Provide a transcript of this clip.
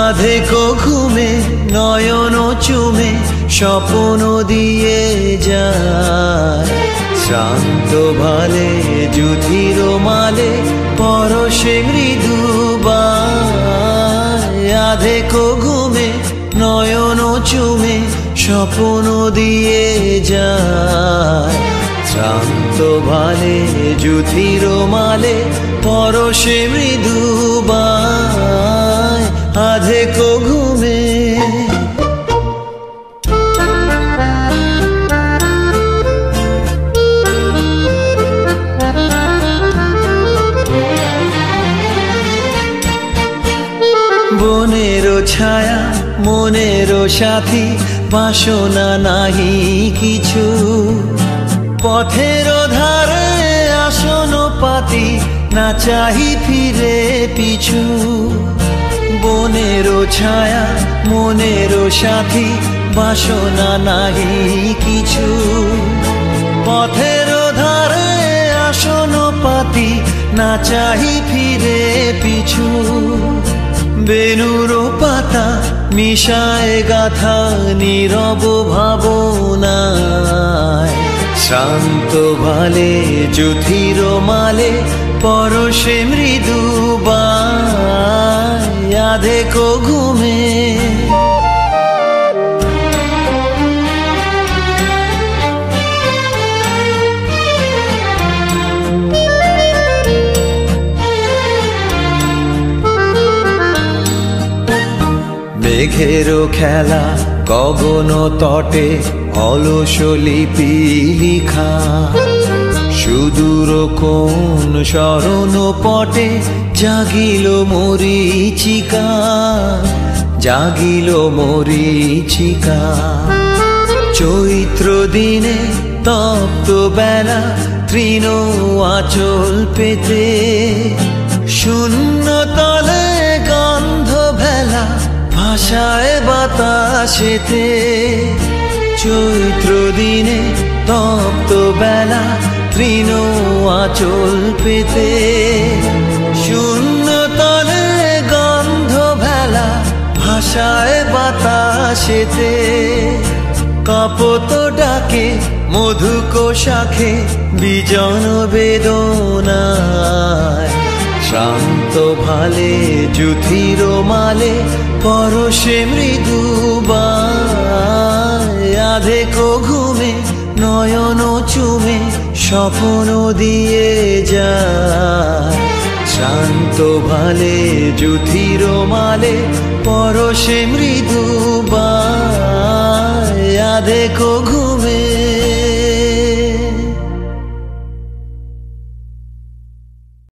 আধেকো ঘুমে নয়ন চুমে স্বপ্ন দিয়ে যায়, শ্রান্ত ভালে যুধির মালে পরশে মৃদু বায়। আধেকো ঘুমে নয়ন চুমে স্বপ্ন দিয়ে যায়, শ্রান্ত ভালে যুধির মালে পরশে মৃদু বায়। আধেকো ঘুমে বনেরও ছায়া মনেরও সাথী, বাসনা নাহি কিছু, পথের ধারে আসন পাতি, না চাহি ফিরে পিছু। বনেরও ছায়া মনেরও সাথী, বাসনা নাহি কিছু, পথের ধারে আসন পাতি, না চাহি ফিরে পিছু। বেনুর পাতা মিশায় গাথা নীরব ভাবনায়, শান্ত ভালে যুধির মালে পরশে মৃদু বায়। আধেকো ঘুমে মেঘেরও খেলা গগন তটে, অলস লিপি লিখা, সুদূর কোন শরণ পটে জাগিল মরীচিকা, জাগিল মরীচিকা। চৈত্র দিনে তপ্ত বেলা তৃণ আঁচল পেতে, শূন্য তলে গন্ধ ভেলা ভাষায় বাতাসেতে। চৈত্র দিনে তপ্ত বেলা তৃণ আঁচল পেতে, শূন্য তলে গন্ধ ভেলা ভাষায় বাতাসেতে। কাপত ডাকে মধুক শাখে বিজন বেদনায়, শান্ত ভালে যুধির মালে পরশে মৃদু বায়। আধেকো ঘুমে নয়ন চুমে স্বপ্ন দিয়ে যায়, শান্ত ভালে যুধির মালে পরশে মৃদু